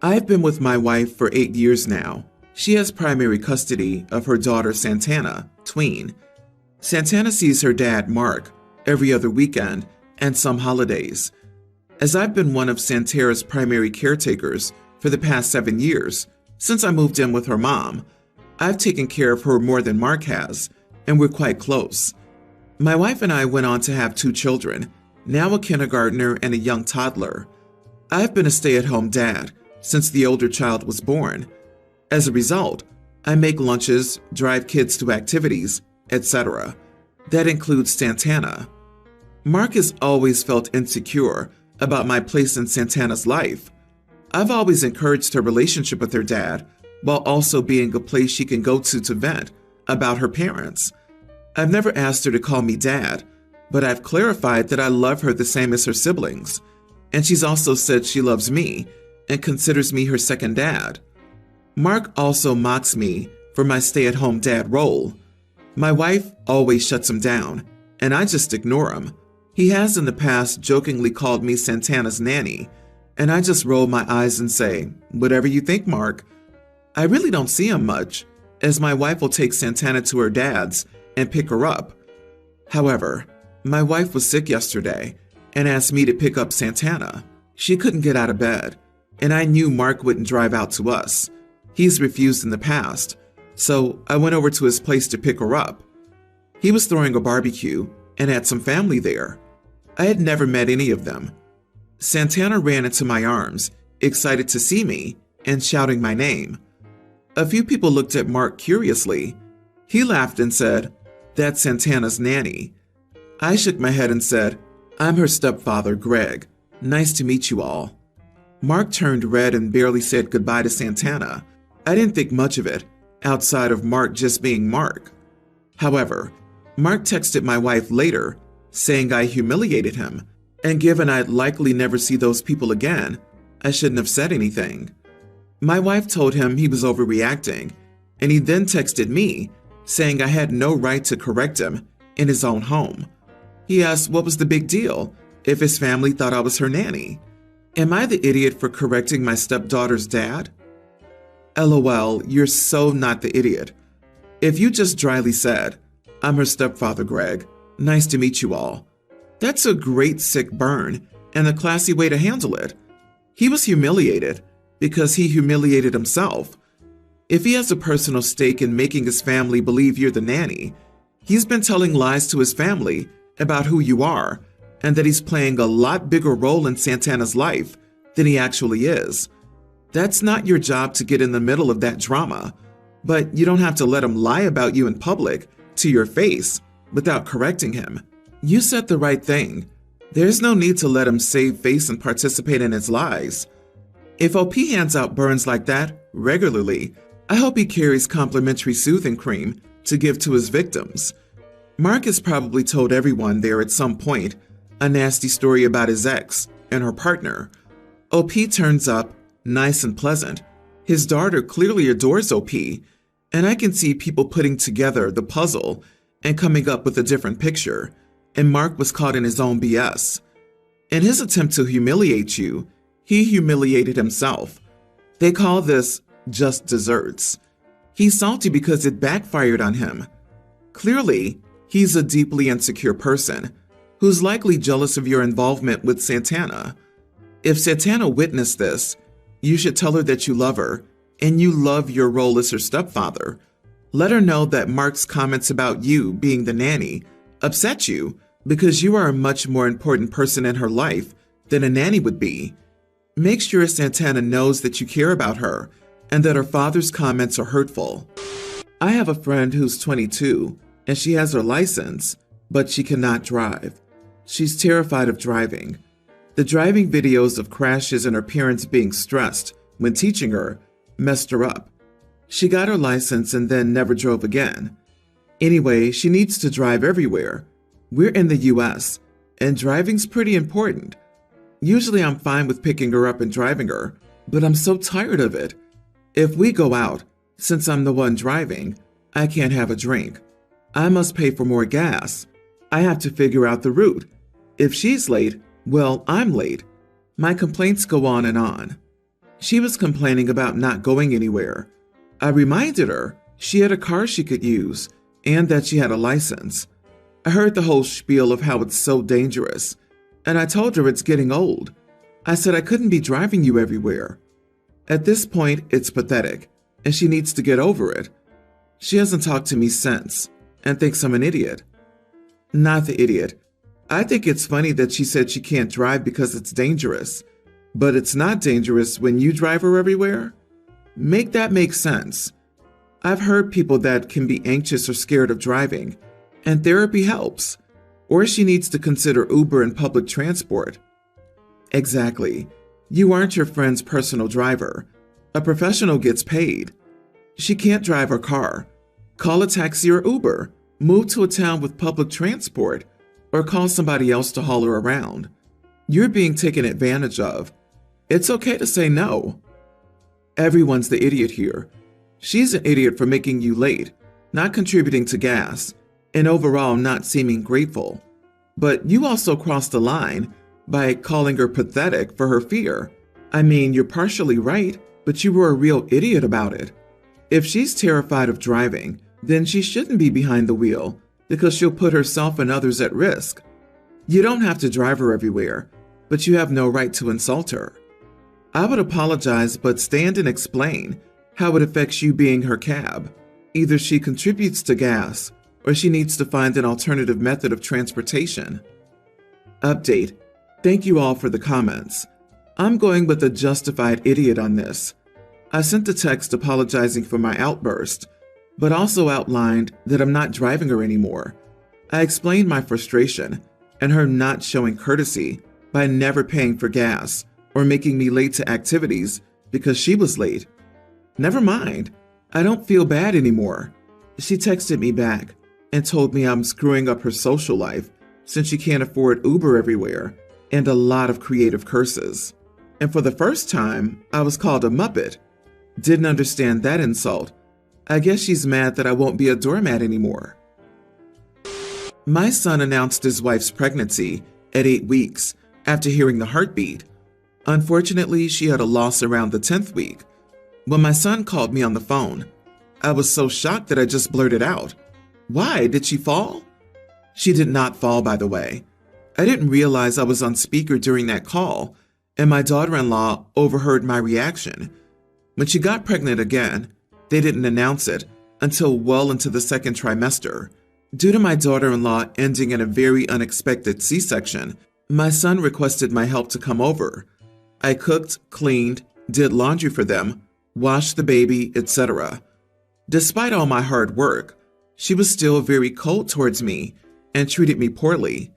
I've been with my wife for 8 years now. She has primary custody of her daughter Santana, tween. Santana sees her dad, Mark, every other weekend and some holidays. As I've been one of Santana's primary caretakers for the past 7 years, since I moved in with her mom, I've taken care of her more than Mark has, and we're quite close. My wife and I went on to have 2 children, now a kindergartner and a young toddler. I've been a stay-at-home dad since the older child was born. As a result, I make lunches, drive kids to activities, etc. That includes Santana. Mark has always felt insecure about my place in Santana's life. I've always encouraged her relationship with her dad, while also being a place she can go to vent about her parents. I've never asked her to call me dad, but I've clarified that I love her the same as her siblings, and she's also said she loves me and considers me her second dad. Mark also mocks me for my stay-at-home dad role. My wife always shuts him down, and I just ignore him. He has in the past jokingly called me Santana's nanny, and I just roll my eyes and say, "Whatever you think, Mark." I really don't see him much, as my wife will take Santana to her dad's and pick her up. However, my wife was sick yesterday and asked me to pick up Santana. She couldn't get out of bed, and I knew Mark wouldn't drive out to us. He's refused in the past, so I went over to his place to pick her up. He was throwing a barbecue and had some family there. I had never met any of them. Santana ran into my arms, excited to see me, and shouting my name. A few people looked at Mark curiously. He laughed and said, "That's Santana's nanny." I shook my head and said, "I'm her stepfather, Greg. Nice to meet you all." Mark turned red and barely said goodbye to Santana. I didn't think much of it, outside of Mark just being Mark. However, Mark texted my wife later, saying I humiliated him, and given I'd likely never see those people again, I shouldn't have said anything. My wife told him he was overreacting, and he then texted me, saying I had no right to correct him in his own home. He asked what was the big deal if his family thought I was her nanny. Am I the idiot for correcting my stepdaughter's dad? LOL, you're so not the idiot. If you just dryly said, "I'm her stepfather, Greg. Nice to meet you all," that's a great sick burn and a classy way to handle it. He was humiliated because he humiliated himself. If he has a personal stake in making his family believe you're the nanny, he's been telling lies to his family about who you are and that he's playing a lot bigger role in Santana's life than he actually is. That's not your job to get in the middle of that drama, but you don't have to let him lie about you in public to your face without correcting him. You said the right thing. There's no need to let him save face and participate in his lies. If OP hands out burns like that regularly, I hope he carries complimentary soothing cream to give to his victims. Mark has probably told everyone there at some point a nasty story about his ex and her partner. OP turns up, nice and pleasant. His daughter clearly adores OP, and I can see people putting together the puzzle and coming up with a different picture, and Mark was caught in his own BS. In his attempt to humiliate you, he humiliated himself. They call this just desserts. He's salty because it backfired on him. Clearly, he's a deeply insecure person who's likely jealous of your involvement with Santana. If Santana witnessed this, you should tell her that you love her and you love your role as her stepfather. Let her know that Mark's comments about you being the nanny upset you because you are a much more important person in her life than a nanny would be. Make sure Santana knows that you care about her and that her father's comments are hurtful. I have a friend who's 22 and she has her license, but she cannot drive. She's terrified of driving. The driving videos of crashes and her parents being stressed when teaching her messed her up. She got her license and then never drove again. Anyway, she needs to drive everywhere. We're in the US, and driving's pretty important. Usually I'm fine with picking her up and driving her, but I'm so tired of it. If we go out, since I'm the one driving, I can't have a drink. I must pay for more gas. I have to figure out the route. If she's late, well, I'm late. My complaints go on and on. She was complaining about not going anywhere. I reminded her she had a car she could use and that she had a license. I heard the whole spiel of how it's so dangerous, and I told her it's getting old. I said I couldn't be driving you everywhere. At this point, it's pathetic, and she needs to get over it. She hasn't talked to me since, and thinks I'm an idiot. Not the idiot. I think it's funny that she said she can't drive because it's dangerous, but it's not dangerous when you drive her everywhere? Make that make sense. I've heard people that can be anxious or scared of driving, and therapy helps. Or she needs to consider Uber and public transport. Exactly. You aren't your friend's personal driver. A professional gets paid. She can't drive her car. Call a taxi or Uber. Move to a town with public transport, or call somebody else to haul her around. You're being taken advantage of. It's okay to say no. Everyone's the idiot here. She's an idiot for making you late, not contributing to gas, and overall not seeming grateful. But you also crossed the line by calling her pathetic for her fear. I mean, you're partially right, but you were a real idiot about it. If she's terrified of driving, then she shouldn't be behind the wheel because she'll put herself and others at risk. You don't have to drive her everywhere, but you have no right to insult her. I would apologize, but stand and explain how it affects you being her cab. Either she contributes to gas, or she needs to find an alternative method of transportation. Update. Thank you all for the comments. I'm going with a justified idiot on this. I sent a text apologizing for my outburst, but also outlined that I'm not driving her anymore. I explained my frustration and her not showing courtesy by never paying for gas or making me late to activities because she was late. Never mind, I don't feel bad anymore. She texted me back and told me I'm screwing up her social life since she can't afford Uber everywhere, and a lot of creative curses. And for the first time, I was called a Muppet. Didn't understand that insult. I guess she's mad that I won't be a doormat anymore. My son announced his wife's pregnancy at 8 weeks after hearing the heartbeat. Unfortunately, she had a loss around the 10th week. When my son called me on the phone, I was so shocked that I just blurted out, "Why, did she fall?" She did not fall, by the way. I didn't realize I was on speaker during that call, and my daughter-in-law overheard my reaction. When she got pregnant again, they didn't announce it until well into the second trimester. Due to my daughter-in-law ending in a very unexpected C-section, my son requested my help to come over. I cooked, cleaned, did laundry for them, washed the baby, etc. Despite all my hard work, she was still very cold towards me and treated me poorly.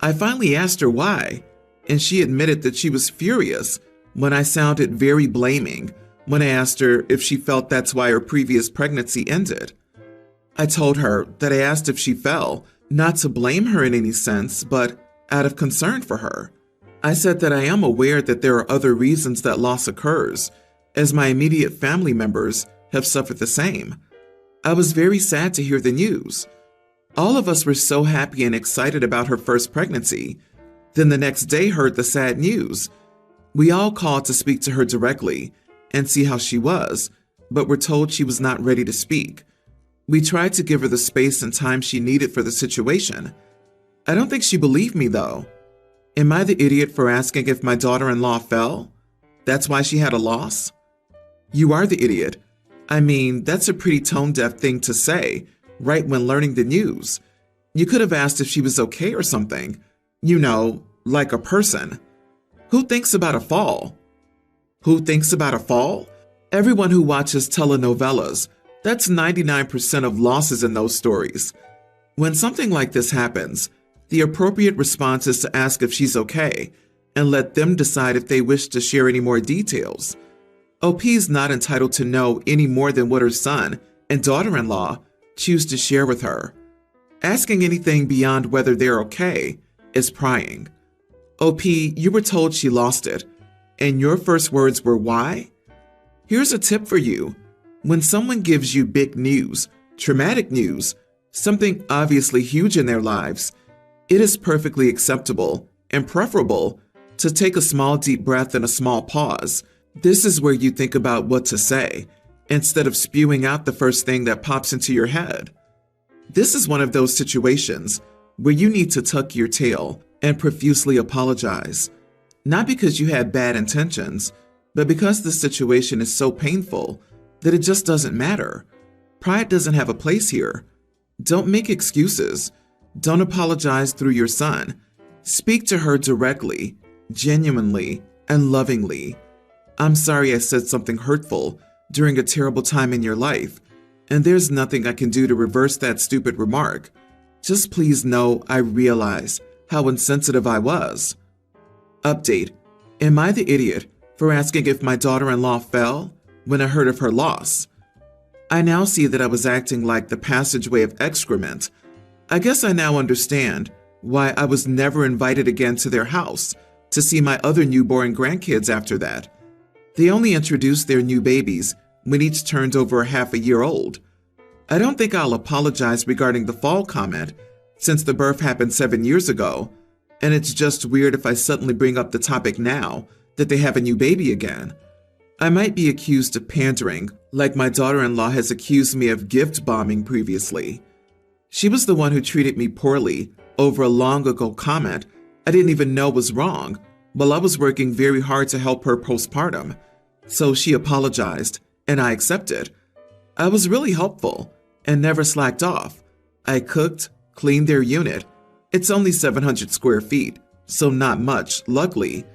I finally asked her why, and she admitted that she was furious when I sounded very blaming when I asked her if she felt that's why her previous pregnancy ended. I told her that I asked if she fell, not to blame her in any sense, but out of concern for her. I said that I am aware that there are other reasons that loss occurs, as my immediate family members have suffered the same. I was very sad to hear the news. All of us were so happy and excited about her first pregnancy, then the next day heard the sad news. We all called to speak to her directly and see how she was, but were told she was not ready to speak. We tried to give her the space and time she needed for the situation. I don't think she believed me, though. Am I the idiot for asking if my daughter-in-law fell? That's why she had a loss? You are the idiot. I mean, that's a pretty tone-deaf thing to say, right when learning the news. You could have asked if she was okay or something. You know, like a person. Who thinks about a fall? Who thinks about a fall? Everyone who watches telenovelas. That's 99% of losses in those stories. When something like this happens, the appropriate response is to ask if she's okay and let them decide if they wish to share any more details. OP's not entitled to know any more than what her son and daughter-in-law choose to share with her. Asking anything beyond whether they're okay is prying. OP, you were told she lost it, and your first words were why? Here's a tip for you. When someone gives you big news, traumatic news, something obviously huge in their lives, it is perfectly acceptable and preferable to take a small deep breath and a small pause This is where you think about what to say, instead of spewing out the first thing that pops into your head. This is one of those situations where you need to tuck your tail and profusely apologize, not because you had bad intentions, but because the situation is so painful that it just doesn't matter. Pride doesn't have a place here. Don't make excuses. Don't apologize through your son. Speak to her directly, genuinely, and lovingly. I'm sorry I said something hurtful during a terrible time in your life, and there's nothing I can do to reverse that stupid remark. Just please know I realize how insensitive I was. Update. Am I the idiot for asking if my daughter-in-law fell when I heard of her loss? I now see that I was acting like the passageway of excrement. I guess I now understand why I was never invited again to their house to see my other newborn grandkids after that. They only introduced their new babies when each turned over half a year old. I don't think I'll apologize regarding the fall comment, since the birth happened 7 years ago, and it's just weird if I suddenly bring up the topic now that they have a new baby again. I might be accused of pandering, like my daughter-in-law has accused me of gift bombing previously. She was the one who treated me poorly over a long ago comment I didn't even know was wrong, while I was working very hard to help her postpartum. So she apologized, and I accepted. I was really helpful and never slacked off. I cooked, cleaned their unit. It's only 700 square feet, so not much, luckily.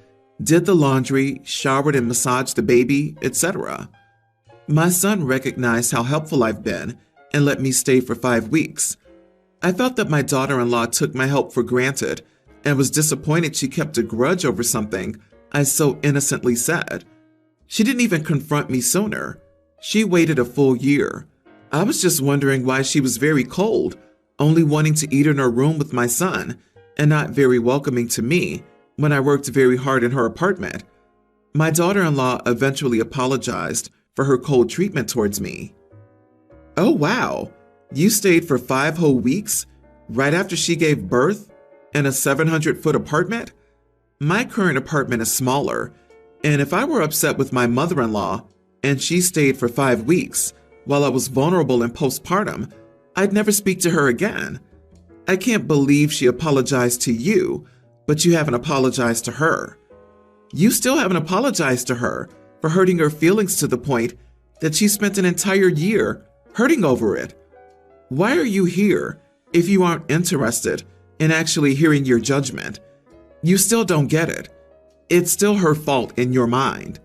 Did the laundry, showered and massaged the baby, etc. My son recognized how helpful I've been and let me stay for 5 weeks. I felt that my daughter-in-law took my help for granted and was disappointed she kept a grudge over something I so innocently said. She didn't even confront me sooner. She waited a full year. I was just wondering why she was very cold, only wanting to eat in her room with my son, and not very welcoming to me when I worked very hard in her apartment. My daughter-in-law eventually apologized for her cold treatment towards me. Oh wow, you stayed for 5 whole weeks right after she gave birth in a 700-foot apartment? My current apartment is smaller, and if I were upset with my mother-in-law and she stayed for 5 weeks while I was vulnerable in postpartum, I'd never speak to her again. I can't believe she apologized to you, but you haven't apologized to her. You still haven't apologized to her for hurting her feelings to the point that she spent an entire year hurting over it. Why are you here if you aren't interested in actually hearing your judgment? You still don't get it. It's still her fault in your mind.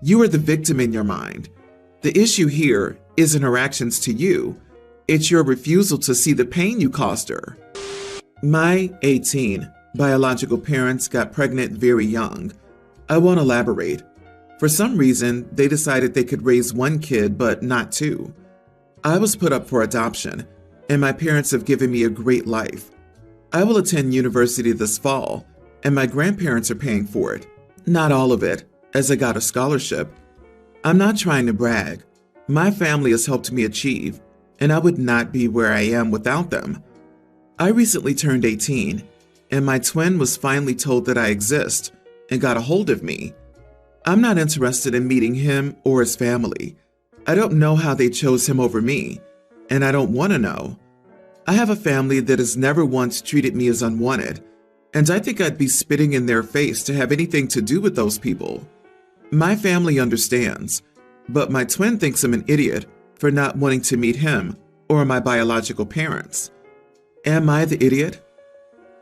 You are the victim in your mind. The issue here isn't her actions to you. It's your refusal to see the pain you caused her. My 18 biological parents got pregnant very young. I won't elaborate. For some reason, they decided they could raise 1 kid but not 2. I was put up for adoption, and my parents have given me a great life. I will attend university this fall, and my grandparents are paying for it. Not all of it, as I got a scholarship. I'm not trying to brag. My family has helped me achieve, and I would not be where I am without them. I recently turned 18, and my twin was finally told that I exist and got a hold of me. I'm not interested in meeting him or his family. I don't know how they chose him over me, and I don't want to know. I have a family that has never once treated me as unwanted, and I think I'd be spitting in their face to have anything to do with those people. My family understands, but my twin thinks I'm an idiot for not wanting to meet him or my biological parents. Am I the idiot?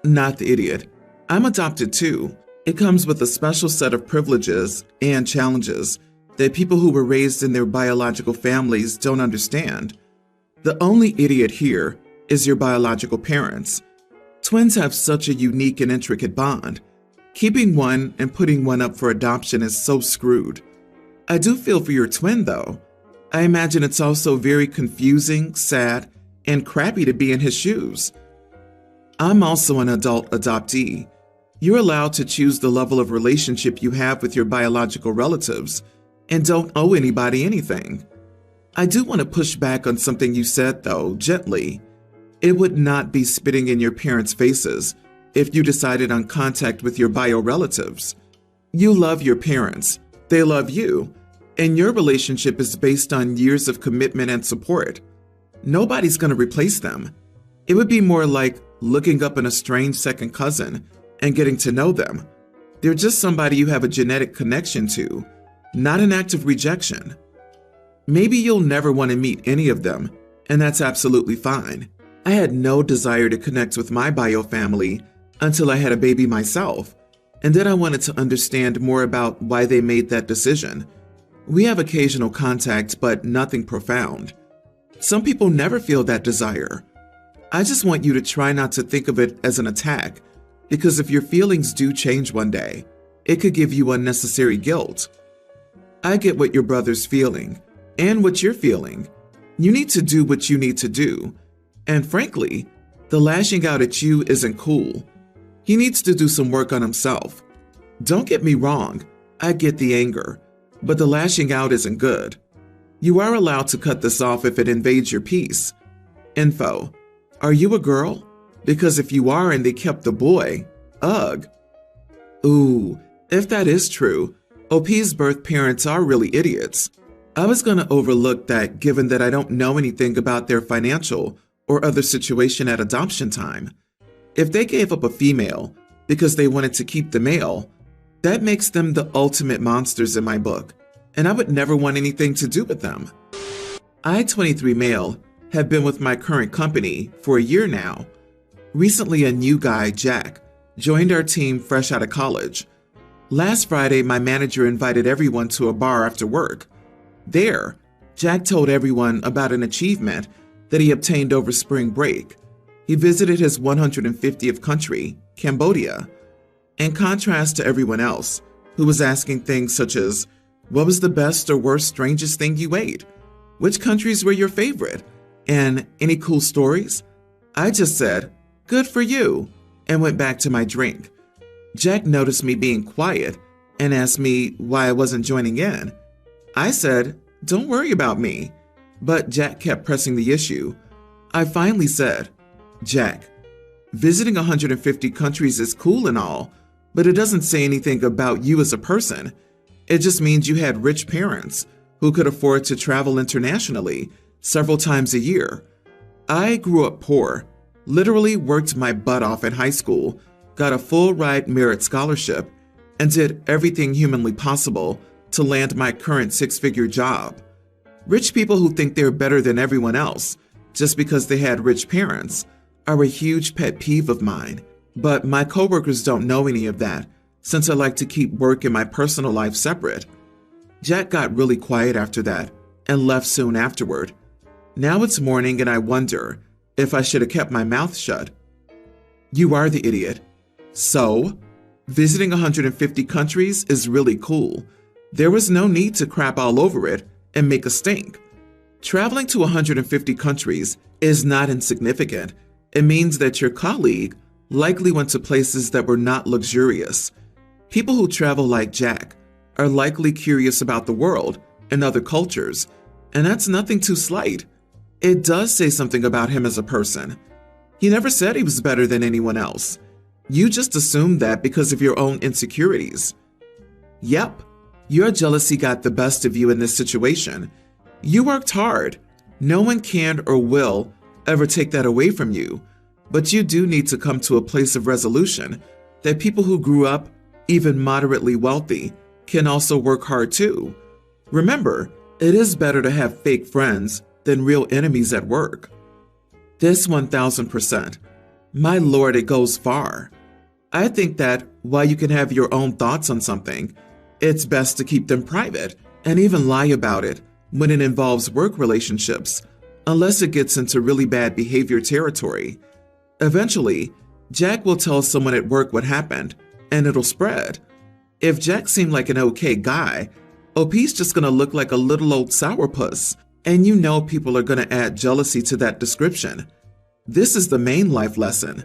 Not the idiot. I'm adopted too. It comes with a special set of privileges and challenges that people who were raised in their biological families don't understand. The only idiot here is your biological parents. Twins have such a unique and intricate bond. Keeping one and putting one up for adoption is so screwed. I do feel for your twin though. I imagine it's also very confusing, sad, and crappy to be in his shoes. I'm also an adult adoptee. You're allowed to choose the level of relationship you have with your biological relatives and don't owe anybody anything. I do want to push back on something you said though, gently. It would not be spitting in your parents' faces if you decided on contact with your bio relatives. You love your parents, They love you, and your relationship is based on years of commitment and support. Nobody's going to replace them. It would be more like looking up an estranged second cousin and getting to know them. They're just somebody you have a genetic connection to, not an act of rejection. Maybe you'll never want to meet any of them, and that's absolutely fine. I had no desire to connect with my bio family until I had a baby myself, and then I wanted to understand more about why they made that decision. We have occasional contact, but nothing profound. Some people never feel that desire. I just want you to try not to think of it as an attack, because if your feelings do change one day, it could give you unnecessary guilt. I get what your brother's feeling, and what you're feeling. You need to do what you need to do, and frankly, the lashing out at you isn't cool. He needs to do some work on himself. Don't get me wrong, I get the anger, but the lashing out isn't good. You are allowed to cut this off if it invades your peace. Info: are you a girl? Because if you are and they kept the boy, ugh. Ooh, if that is true, OP's birth parents are really idiots. I was going to overlook that given that I don't know anything about their financial or other situation at adoption time. If they gave up a female because they wanted to keep the male, that makes them the ultimate monsters in my book, and I would never want anything to do with them. I, 23 male, have been with my current company for a year now. Recently, a new guy, Jack, joined our team fresh out of college. Last Friday, my manager invited everyone to a bar after work. There, Jack told everyone about an achievement that he obtained over spring break. He visited his 150th country, Cambodia. In contrast to everyone else, who was asking things such as, what was the best or worst strangest thing you ate? Which countries were your favorite? And any cool stories? I just said, good for you, and went back to my drink. Jack noticed me being quiet and asked me why I wasn't joining in. I said, don't worry about me, but Jack kept pressing the issue. I finally said, Jack, visiting 150 countries is cool and all, but it doesn't say anything about you as a person. It just means you had rich parents who could afford to travel internationally several times a year. I grew up poor, literally worked my butt off in high school, got a full ride merit scholarship, and did everything humanly possible to land my current six-figure job. Rich people who think they're better than everyone else just because they had rich parents are a huge pet peeve of mine, but my coworkers don't know any of that since I like to keep work and my personal life separate. Jack got really quiet after that and left soon afterward. Now it's morning and I wonder if I should have kept my mouth shut. You are the idiot. So, visiting 150 countries is really cool. There was no need to crap all over it and make a stink. Traveling to 150 countries is not insignificant. It means that your colleague likely went to places that were not luxurious. People who travel like Jack are likely curious about the world and other cultures, and that's nothing too slight. It does say something about him as a person. He never said he was better than anyone else. You just assumed that because of your own insecurities. Yep, your jealousy got the best of you in this situation. You worked hard. No one can or will ever take that away from you, but you do need to come to a place of resolution that people who grew up even moderately wealthy can also work hard too. Remember, it is better to have fake friends than real enemies at work. This 1000%. My lord, it goes far. I think that while you can have your own thoughts on something, it's best to keep them private and even lie about it when it involves work relationships, unless it gets into really bad behavior territory. Eventually, Jack will tell someone at work what happened, and it'll spread. If Jack seemed like an okay guy, OP's just gonna look like a little old sourpuss, and you know people are gonna add jealousy to that description. This is the main life lesson.